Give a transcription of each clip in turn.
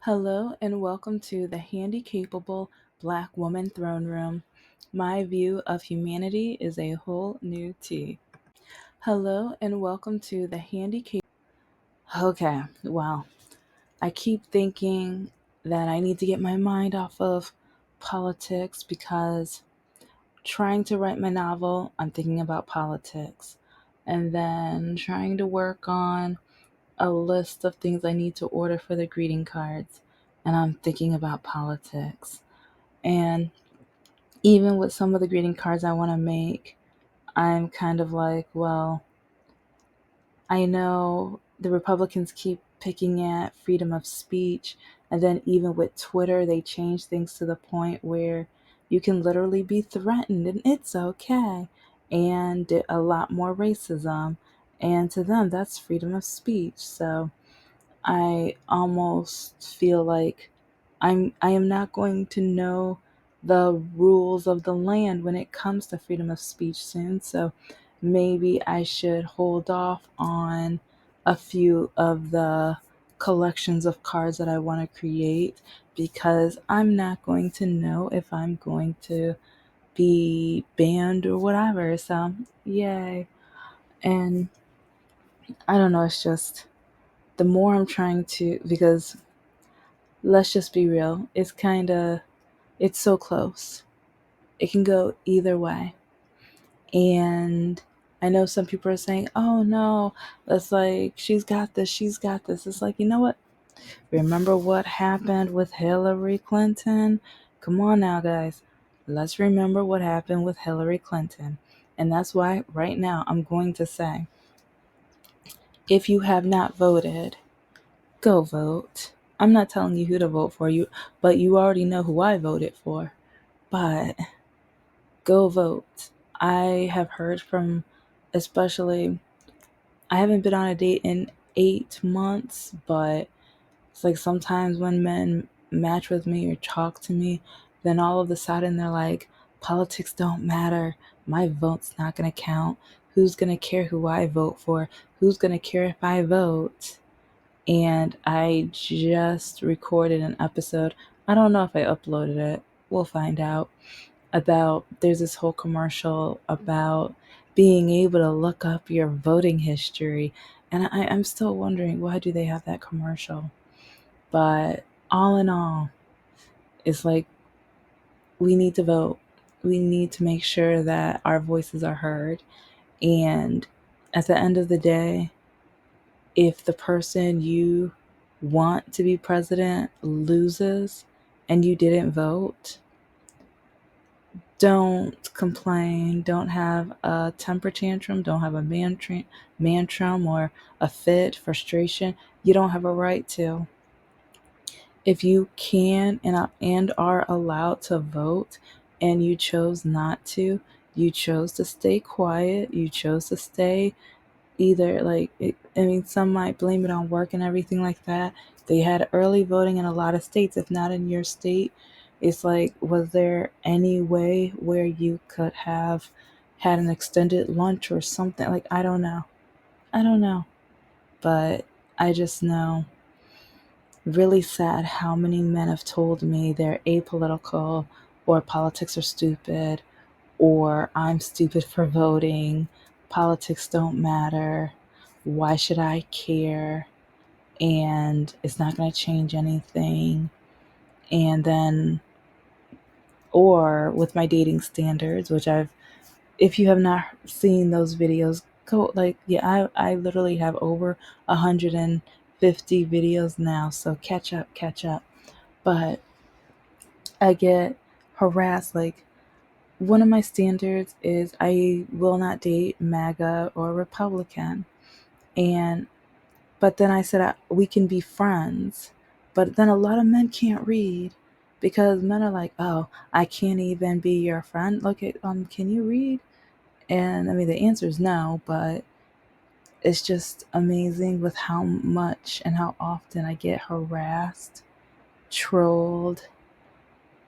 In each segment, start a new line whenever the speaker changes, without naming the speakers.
Hello and welcome to the Handicapable Black Woman Throne Room. My view of humanity is a whole new tea. Hello and welcome to the Handicapable. Okay, well, I keep thinking that I need to get my mind off of politics because trying to write my novel, I'm thinking about politics. And then trying to work on a list of things I need to order for the greeting cards, and I'm thinking about politics. And even with some of the greeting cards I want to make, I'm kind of like, well, I know the Republicans keep picking at freedom of speech, and then even with Twitter, they change things to the point where you can literally be threatened and it's okay. And a lot more racism. And to them, that's freedom of speech. So I almost feel like I am not going to know the rules of the land when it comes to freedom of speech soon. So maybe I should hold off on a few of the collections of cards that I want to create because I'm not going to know if I'm going to be banned or whatever. So yay. And I don't know, it's just the more I'm trying to, because let's just be real. It's so close. It can go either way. And I know some people are saying, oh no, that's like, she's got this, she's got this. It's like, you know what? Remember what happened with Hillary Clinton? Come on now, guys. Let's remember what happened with Hillary Clinton. And that's why right now I'm going to say, if you have not voted, go vote. I'm not telling you who to vote for you, but you already know who I voted for. But go vote. I have heard from, especially, I haven't been on a date in 8 months, but it's like sometimes when men match with me or talk to me, then all of a sudden they're like, politics don't matter. My vote's not going to count. Who's going to care who I vote for? Who's going to care if I vote? And I just recorded an episode. I don't know if I uploaded it. We'll find out. About there's this whole commercial about being able to look up your voting history. And I'm still wondering, why do they have that commercial? But all in all, it's like we need to vote. We need to make sure that our voices are heard. And at the end of the day, if the person you want to be president loses and you didn't vote, don't complain. Don't have a temper tantrum. Don't have a mantrum or a fit, frustration. You don't have a right to. If you can and are allowed to vote and you chose not to, you chose to stay quiet, you chose to stay either I mean, some might blame it on work and everything like that. They had early voting in a lot of states. If not in your state, it's like, was there any way where you could have had an extended lunch or something? Like, I don't know, but I just know, really sad how many men have told me they're apolitical, or politics are stupid, or I'm stupid for voting, politics don't matter, why should I care, and it's not going to change anything. And then, or with my dating standards, which if you have not seen those videos, go, like, yeah, I literally have over 150 videos now, so catch up. But I get harassed, like, one of my standards is I will not date MAGA or Republican. And but then I said, we can be friends. But then a lot of men can't read because men are like, oh, I can't even be your friend. Look at can you read? And I mean, the answer is no, but it's just amazing with how much and how often I get harassed, trolled.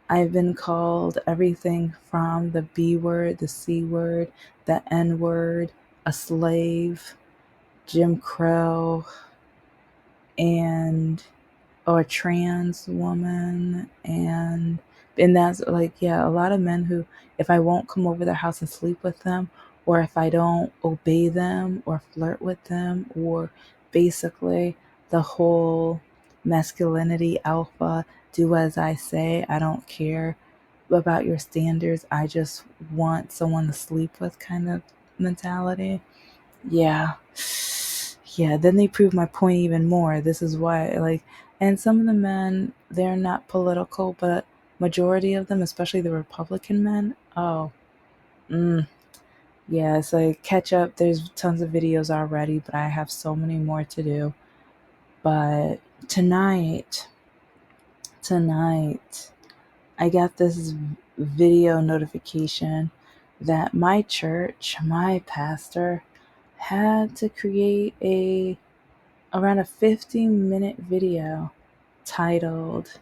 I've been called everything from the B word, the C word, the N word, a slave, Jim Crow, and or a trans woman, and that's like, yeah, a lot of men who, if I won't come over their house and sleep with them, or if I don't obey them or flirt with them, or basically the whole masculinity alpha, do as I say, I don't care about your standards, I just want someone to sleep with kind of mentality. Yeah. Yeah, then they prove my point even more. This is why, like, and some of the men, they're not political, but majority of them, especially the Republican men, oh, yeah, it's like catch up. There's tons of videos already, but I have so many more to do. But tonight, I got this video notification that my church, my pastor, had to create a around a 50-minute video titled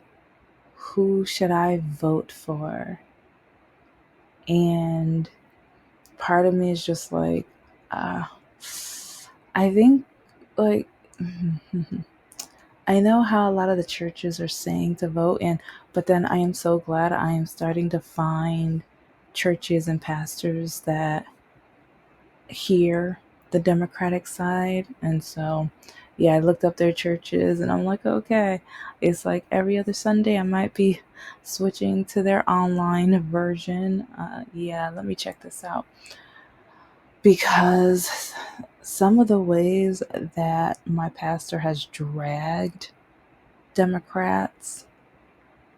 "Who Should I Vote For?" And part of me is just like, uh, I think, like, I know how a lot of the churches are saying to vote, but then I am so glad I am starting to find churches and pastors that hear the Democratic side. And so, yeah, I looked up their churches and I'm like, okay, it's like every other Sunday I might be switching to their online version. Yeah, let me check this out. Because some of the ways that my pastor has dragged Democrats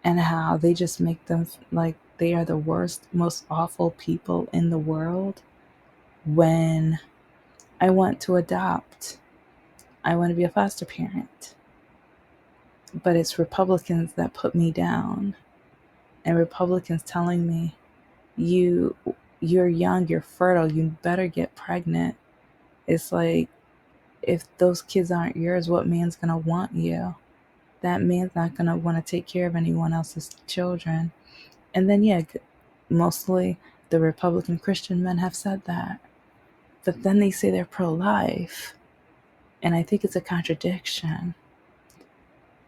and how they just make them like they are the worst, most awful people in the world. When I want to adopt, I want to be a foster parent, but it's Republicans that put me down, and Republicans telling me, you you're young, you're fertile, you better get pregnant. It's like, if those kids aren't yours, what man's gonna want you? That man's not gonna want to take care of anyone else's children. And then, yeah, mostly the Republican Christian men have said that, but then they say they're pro-life, and I think it's a contradiction.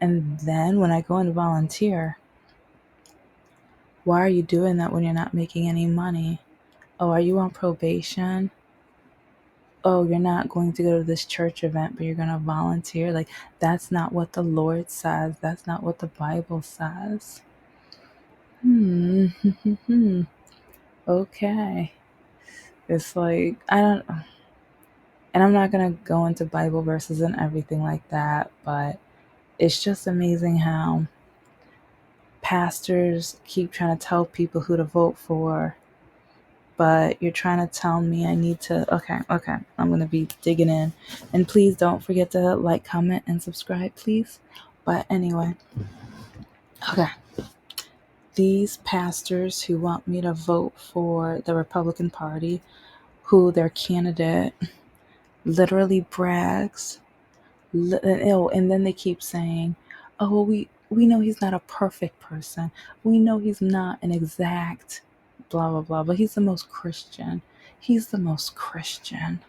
And then when I go and volunteer, why are you doing that when you're not making any money? Oh, are you on probation? Oh, you're not going to go to this church event, but you're going to volunteer? Like, that's not what the Lord says. That's not what the Bible says. Okay. It's like, I don't, and I'm not going to go into Bible verses and everything like that, but it's just amazing how pastors keep trying to tell people who to vote for, but you're trying to tell me I need to. Okay, I'm going to be digging in. And please don't forget to like, comment, and subscribe, please. But anyway, okay. These pastors who want me to vote for the Republican Party, who their candidate literally brags, and then they keep saying, oh, well, we know he's not a perfect person. We know he's not an exact blah, blah, blah, but he's the most Christian. He's the most Christian.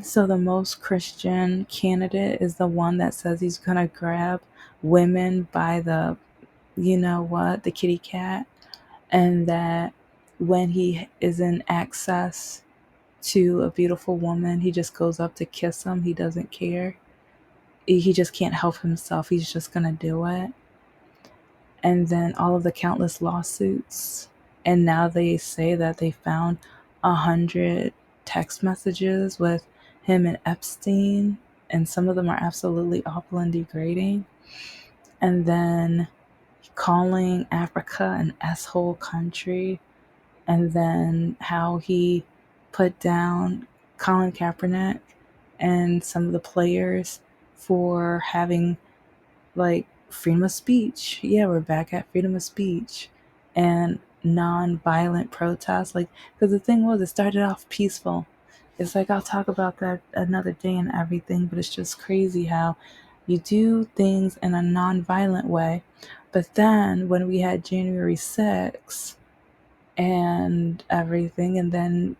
So the most Christian candidate is the one that says he's going to grab women by the, you know what, the kitty cat, and that when he is in access to a beautiful woman, he just goes up to kiss them. He doesn't care. He just can't help himself. He's just going to do it. And then all of the countless lawsuits. And now they say that they found 100 text messages with him and Epstein. And some of them are absolutely awful and degrading. And then calling Africa an S-hole country. And then how he put down Colin Kaepernick and some of the players for having, like, freedom of speech. Yeah, we're back at freedom of speech and non-violent protests. Like, because the thing was, it started off peaceful. It's like, I'll talk about that another day and everything, but it's just crazy how you do things in a non-violent way. But then when we had January 6th and everything, and then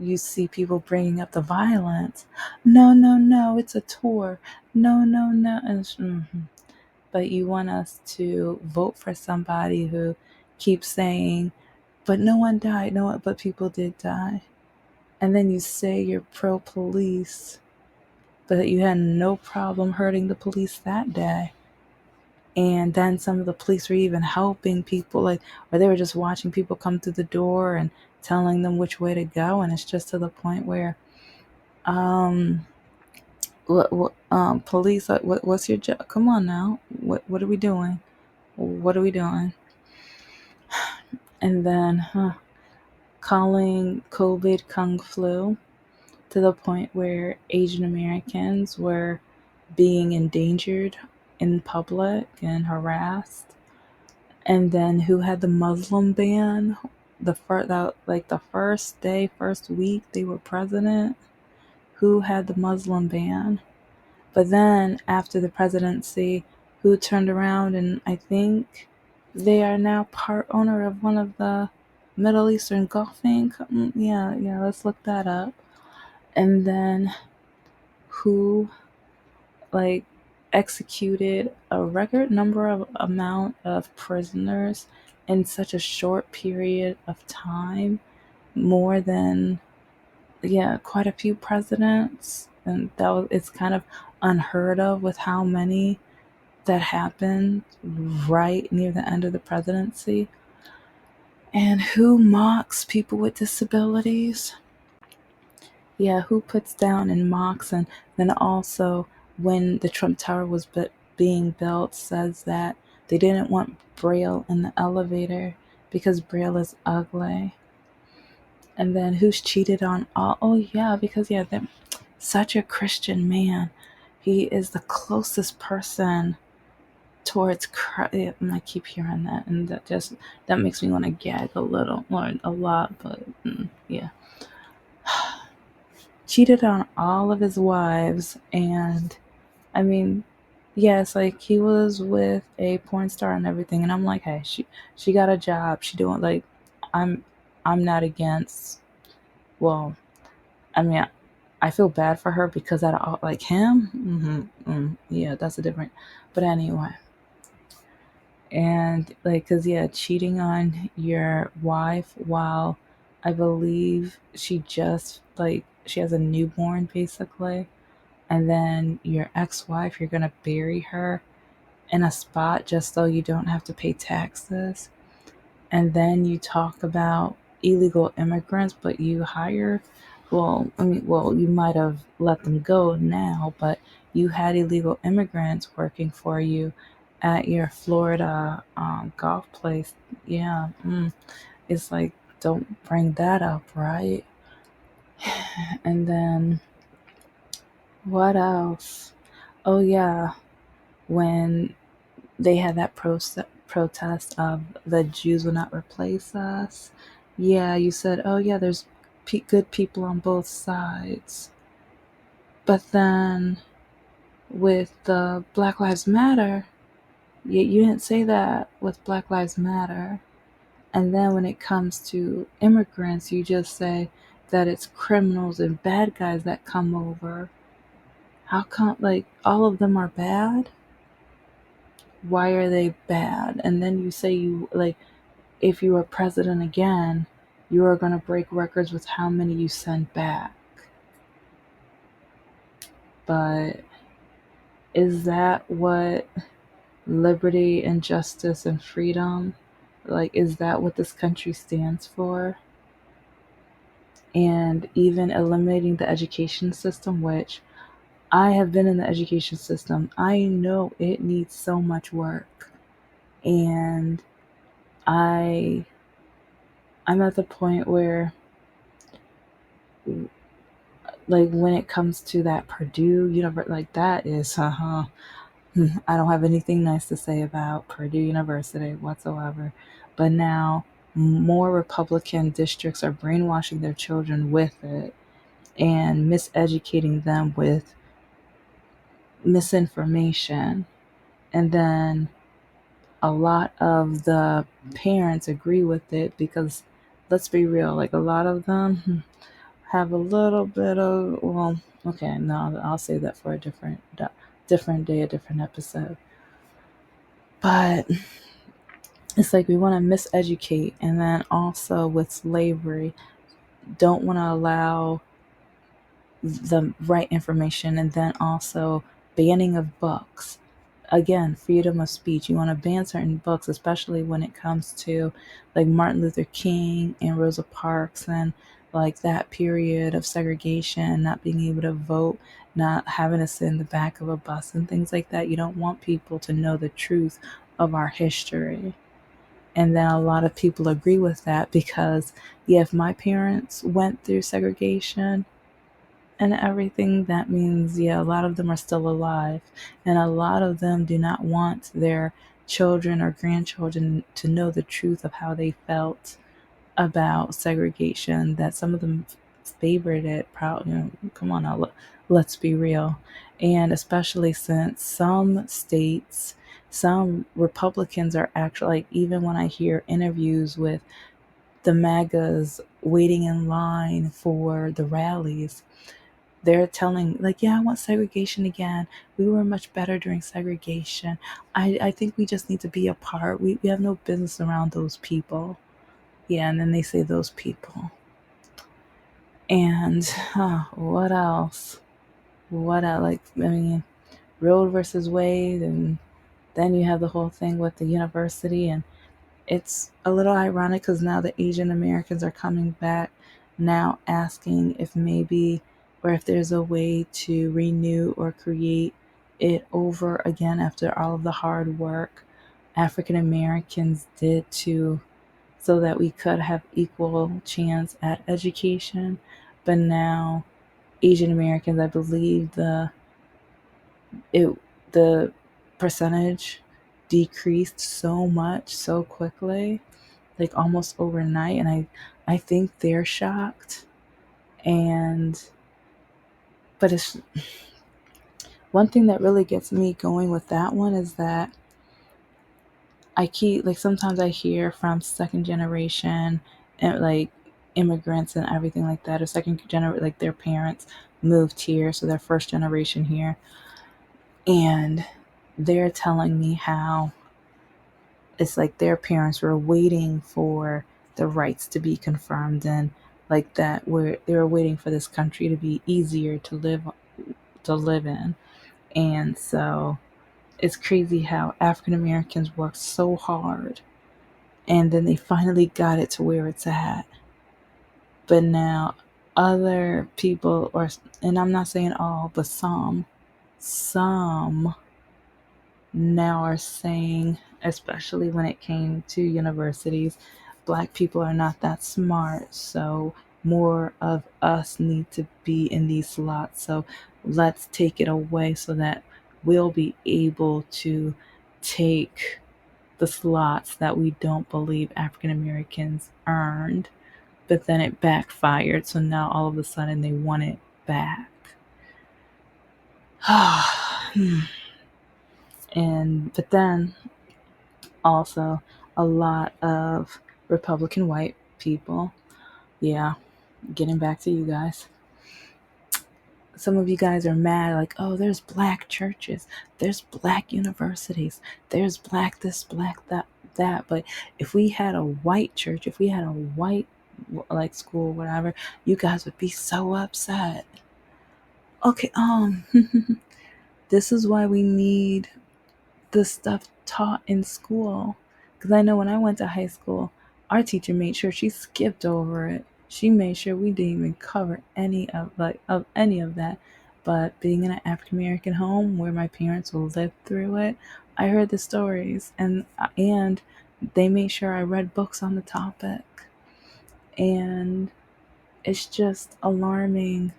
you see people bringing up the violence. No, no, no, it's a tour. No, no, no. But you want us to vote for somebody who keeps saying, but no one died. No, but people did die. And then you say you're pro police, but you had no problem hurting the police that day. And then some of the police were even helping people, like, or they were just watching people come through the door and telling them which way to go. And it's just to the point where, um, police, what's your job? Come on now. What are we doing? What are we doing? And then, calling COVID Kung Flu, to the point where Asian Americans were being endangered in public and harassed. And then who had the Muslim ban? The first day, first week they were president. Who had the Muslim ban? But then after the presidency, who turned around and I think they are now part owner of one of the Middle Eastern golfing. Yeah, let's look that up. And then who like executed a record number of amount of prisoners in such a short period of time, more than quite a few presidents. And it's kind of unheard of with how many that happened right near the end of the presidency. And who mocks people with disabilities? Yeah, who puts down and mocks, and then also when the Trump Tower was being built says that they didn't want Braille in the elevator because Braille is ugly. And then who's cheated on all? Oh yeah, because they're such a Christian man. He is the closest person towards Christ. And I keep hearing that, and that makes me want to gag a little, or a lot. But yeah, cheated on all of his wives, and I mean, yes, like he was with a porn star and everything, and I'm like, hey, she got a job, she doing like, I'm I'm not against. Well, I mean, I feel bad for her because out of all, like him, yeah, that's a different. But anyway, and like, cause cheating on your wife while I believe she has a newborn basically, and then your ex-wife, you're gonna bury her in a spot just so you don't have to pay taxes. And then you talk about illegal immigrants, but you hire, you might have let them go now, but you had illegal immigrants working for you at your Florida golf place. Yeah, it's like, don't bring that up, right? And then what else? Oh yeah, when they had that protest of the Jews will not replace us. Yeah, you said, oh yeah, there's good people on both sides. But then with the Black Lives Matter, you didn't say that with Black Lives Matter. And then when it comes to immigrants, you just say that it's criminals and bad guys that come over. How come, like, all of them are bad? Why are they bad? And then you say if you were president again, you are going to break records with how many you send back. But is that what liberty and justice and freedom, like, is that what this country stands for? And even eliminating the education system, which I have been in the education system, I know it needs so much work. And I'm at the point where, like, when it comes to that Purdue University, like, that is, I don't have anything nice to say about Purdue University whatsoever. But now more Republican districts are brainwashing their children with it and miseducating them with misinformation. And then a lot of the parents agree with it because, let's be real, like, a lot of them have a little bit of, well, okay, no, I'll save that for a different day, a different episode. But it's like we want to miseducate, and then also with slavery, don't want to allow the right information, and then also banning of books. Again, freedom of speech. You want to ban certain books, especially when it comes to like Martin Luther King and Rosa Parks and like that period of segregation, not being able to vote, not having to sit in the back of a bus and things like that. You don't want people to know the truth of our history. And then a lot of people agree with that because, yeah, if my parents went through segregation and everything, that means, yeah, a lot of them are still alive. And a lot of them do not want their children or grandchildren to know the truth of how they felt about segregation, that some of them favored it. Come on now, let's be real. And especially since some states, some Republicans are actually, like, even when I hear interviews with the MAGAs waiting in line for the rallies, they're telling, like, yeah, I want segregation again. We were much better during segregation. I think we just need to be apart. We have no business around those people. Yeah, and then they say those people. And what else? What else? Like, I mean, Roe versus Wade, and then you have the whole thing with the university, and it's a little ironic because now the Asian Americans are coming back now asking if maybe, or if there's a way to renew or create it over again after all of the hard work African Americans did to, so that we could have equal chance at education. But now Asian Americans, I believe it the percentage decreased so much so quickly, like almost overnight, and I think they're shocked. And but it's one thing that really gets me going with that one is that I keep, like, sometimes I hear from second generation and like immigrants and everything like that, or second generation, like their parents moved here, so they're first generation here, and they're telling me how it's like their parents were waiting for the rights to be confirmed, and like that, where they were waiting for this country to be easier to live in. And so it's crazy how African Americans worked so hard, and then they finally got it to where it's at. But now other people, or, and I'm not saying all, but some now are saying, especially when it came to universities, black people are not that smart, so more of us need to be in these slots. So let's take it away so that we'll be able to take the slots that we don't believe African Americans earned. But then it backfired, so now all of a sudden they want it back. And but then also a lot of Republican white people. Yeah, getting back to you guys. Some of you guys are mad, like, oh, there's black churches, there's black universities, there's black this, black that. But if we had a white church, if we had a white, like, school, whatever, you guys would be so upset. Okay, this is why we need the stuff taught in school. Because I know when I went to high school, our teacher made sure she skipped over it. She made sure we didn't even cover any of that. But being in an African American home where my parents lived through it, I heard the stories, and they made sure I read books on the topic. And it's just alarming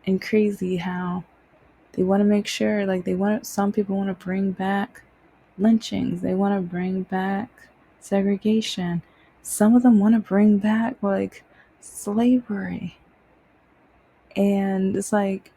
and crazy how they want to make sure, like, some people want to bring back lynchings. They want to bring back segregation. Some of them want to bring back, like, slavery. And it's like,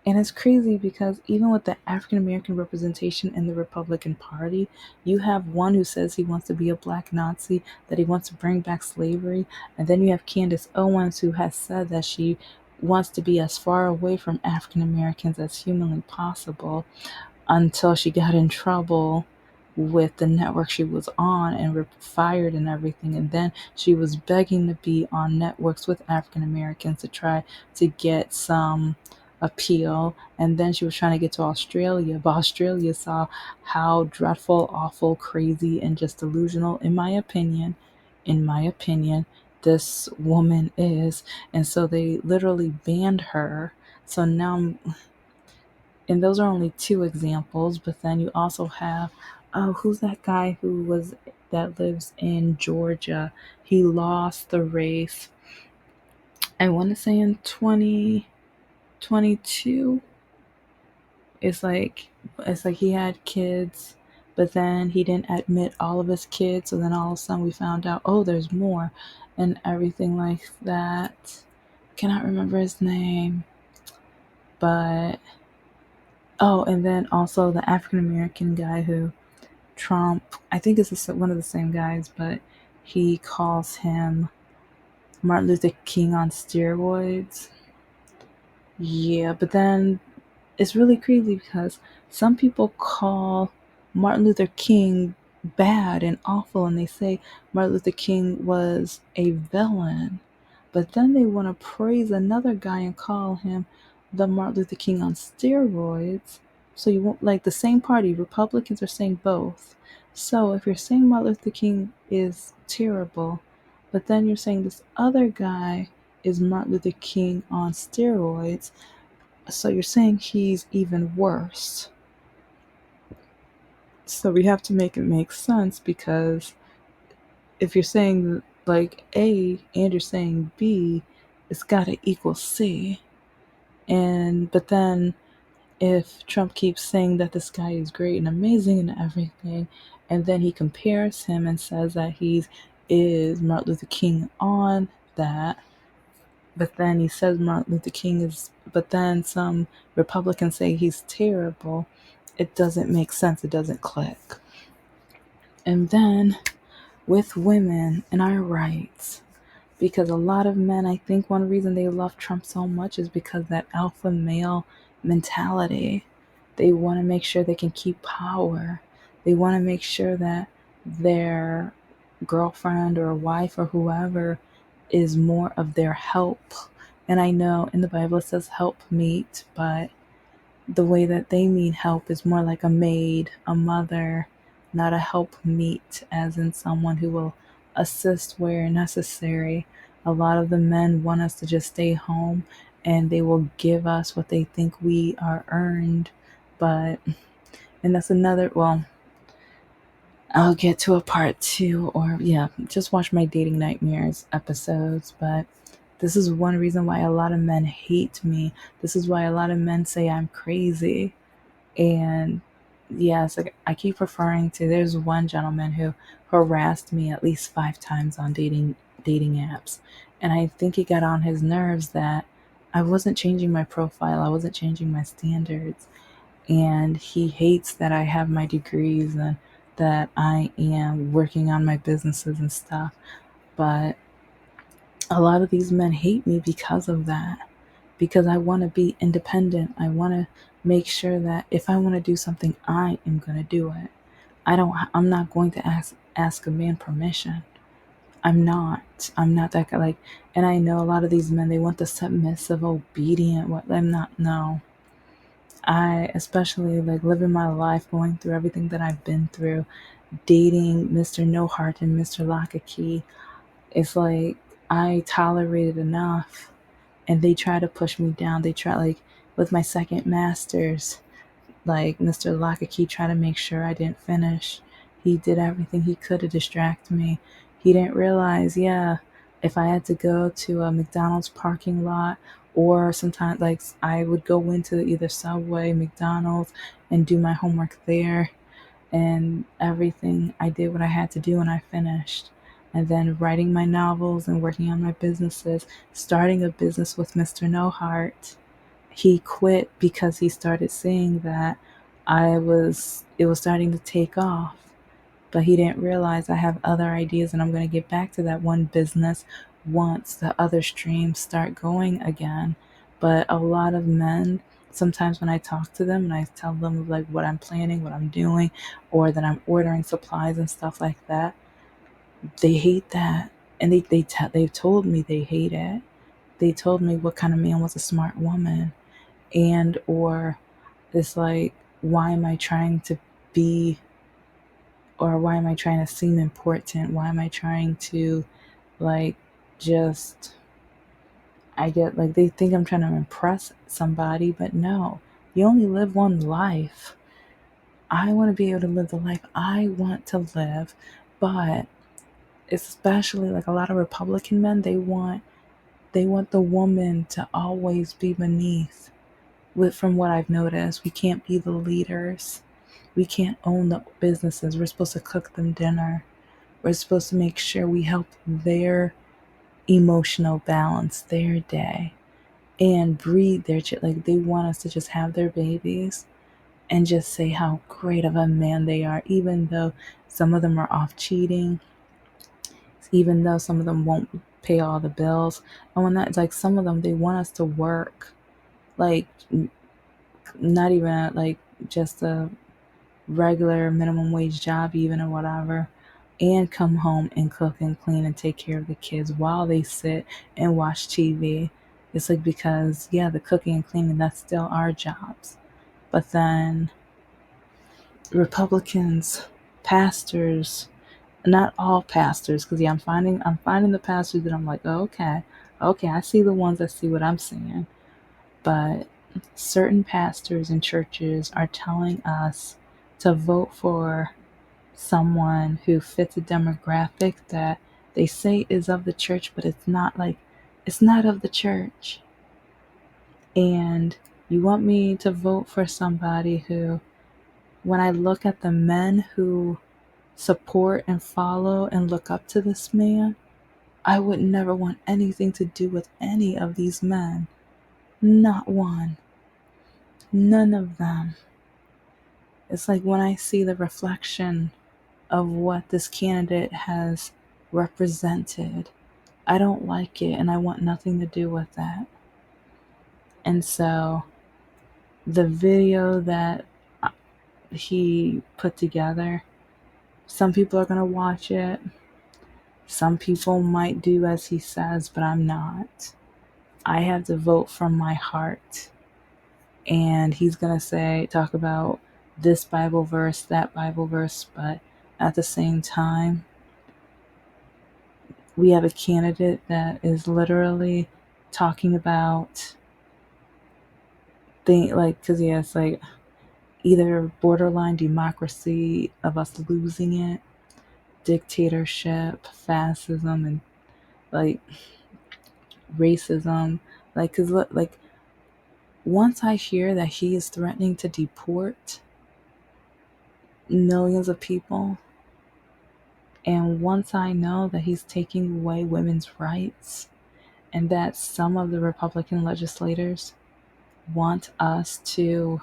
And it's crazy because even with the African American representation in the Republican Party, you have one who says he wants to be a black Nazi, that he wants to bring back slavery. And then you have Candace Owens, who has said that she wants to be as far away from African Americans as humanly possible, until she got in trouble with the network she was on and fired and everything. And then she was begging to be on networks with African Americans to try to get some appeal. And then she was trying to get to Australia, but Australia saw how dreadful, awful, crazy, and just delusional, in my opinion, this woman is. And so they literally banned her. So now, and those are only two examples, but then you also have, oh, who's that guy that lives in Georgia? He lost the race, I want to say in 2022. It's like he had kids, but then he didn't admit all of his kids, so then all of a sudden we found out, oh, there's more, and everything like that. Cannot remember his name, but oh, and then also the African American guy who Trump, I think it's one of the same guys, but he calls him Martin Luther King on steroids. Yeah, but then it's really crazy because some people call Martin Luther King bad and awful, and they say Martin Luther King was a villain. But then they want to praise another guy and call him the Martin Luther King on steroids. So you won't, like, the same party, Republicans are saying both. So if you're saying Martin Luther King is terrible, but then you're saying this other guy is Martin Luther King on steroids, so you're saying he's even worse. So we have to make it make sense, because if you're saying like A and you're saying B, it's got to equal C. And but then if Trump keeps saying that this guy is great and amazing and everything, and then he compares him and says that he is Martin Luther King on that, but then he says Martin Luther King is, but then some Republicans say he's terrible. It doesn't make sense. It doesn't click. And then with women and our rights, because a lot of men, I think one reason they love Trump so much is because that alpha male mentality. They want to make sure they can keep power. They want to make sure that their girlfriend or wife or whoever is more of their help. And I know in the Bible it says help meet, but the way that they mean help is more like a maid, a mother, not a help meet, as in someone who will assist where necessary. A lot of the men want us to just stay home, and they will give us what they think we are earned. But, and that's another, well, I'll get to a part two, or yeah, just watch my dating nightmares episodes. But this is one reason why a lot of men hate me. This is why a lot of men say I'm crazy. And yes, like I keep referring to, there's one gentleman who harassed me at least 5 times on dating apps. And I think it got on his nerves that I wasn't changing my profile, I wasn't changing my standards. And he hates that I have my degrees and that I am working on my businesses and stuff. But a lot of these men hate me because of that, because I want to be independent. I want to make sure that if I want to do something, I am going to do it. I'm not going to ask a man permission. I'm not that guy. Like, and I know a lot of these men, they want the submissive, obedient. What I'm not. No, I especially like living my life, going through everything that I've been through, dating Mr. No Heart and Mr. Lock a Key. It's like I tolerated enough, and they try to push me down. They try, like with my second master's, like Mr. Lockakey tried to make sure I didn't finish. He did everything he could to distract me. He didn't realize, yeah, if I had to go to a McDonald's parking lot, or sometimes like I would go into either Subway, McDonald's, and do my homework there, and everything. I did what I had to do and I finished. And then writing my novels and working on my businesses, starting a business with Mr. No Heart. he quit because he started seeing that it was starting to take off. But he didn't realize I have other ideas, and I'm going to get back to that one business once the other streams start going again. But a lot of men, sometimes when I talk to them and I tell them like what I'm planning, what I'm doing, or that I'm ordering supplies and stuff like that, they hate that. And they've told me they hate it. They told me what kind of man was a smart woman, and or it's like, why am I trying to be, or why am I trying to seem important? Why am I trying to, like, just, I get like, they think I'm trying to impress somebody, but no, you only live one life. I want to be able to live the life I want to live, but especially like a lot of Republican men, they want the woman to always be beneath. From what I've noticed, we can't be the leaders. We can't own the businesses. We're supposed to cook them dinner. We're supposed to make sure we help their emotional balance, their day, and breed their like they want us to just have their babies and just say how great of a man they are, even though some of them are off cheating, even though some of them won't pay all the bills. And when that's like, some of them, they want us to work, like, not even like just a regular minimum wage job even, or whatever, and come home and cook and clean and take care of the kids while they sit and watch TV. It's like, because yeah, the cooking and cleaning, that's still our jobs. But then Republicans, pastors, not all pastors, because yeah, I'm finding the pastors that I'm like, oh, okay, I see the ones that see what I'm seeing. But certain pastors and churches are telling us to vote for someone who fits a demographic that they say is of the church, but it's not, like, it's not of the church. And you want me to vote for somebody who, when I look at the men who support and follow and look up to this man, I would never want anything to do with any of these men. Not one. None of them. It's like, when I see the reflection of what this candidate has represented, I don't like it, and I want nothing to do with that. And so the video that he put together, some people are going to watch it. Some people might do as he says, but I'm not. I have to vote from my heart. And he's going to talk about this Bible verse, that Bible verse, but at the same time, we have a candidate that is literally talking about like, because yeah, it's like either borderline democracy of us losing it, dictatorship, fascism, and like racism. Like, because like, once I hear that he is threatening to deport millions of people, and once I know that he's taking away women's rights, and that some of the Republican legislators want us to,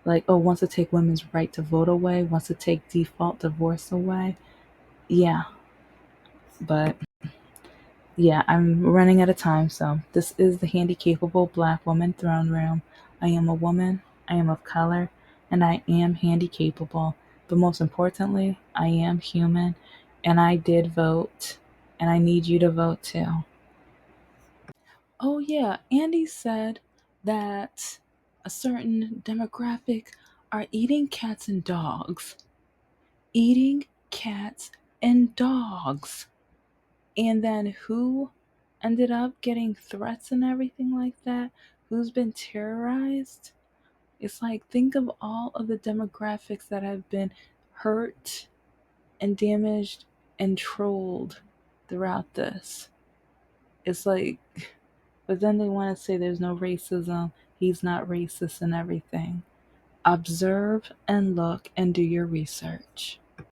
like, oh, wants to take women's right to vote away, wants to take default divorce away. Yeah, but yeah, I'm running out of time. So this is the Handicapable Black Woman Throne Room. I am a woman, I am of color, and I am handicapable. But most importantly, I am human, and I did vote, and I need you to vote too. Oh, yeah, Andy said that a certain demographic are eating cats and dogs. Eating cats and dogs. And then who ended up getting threats and everything like that? Who's been terrorized? It's like, think of all of the demographics that have been hurt and damaged and trolled throughout this. It's like, but then they want to say there's no racism, he's not racist and everything. Observe and look and do your research.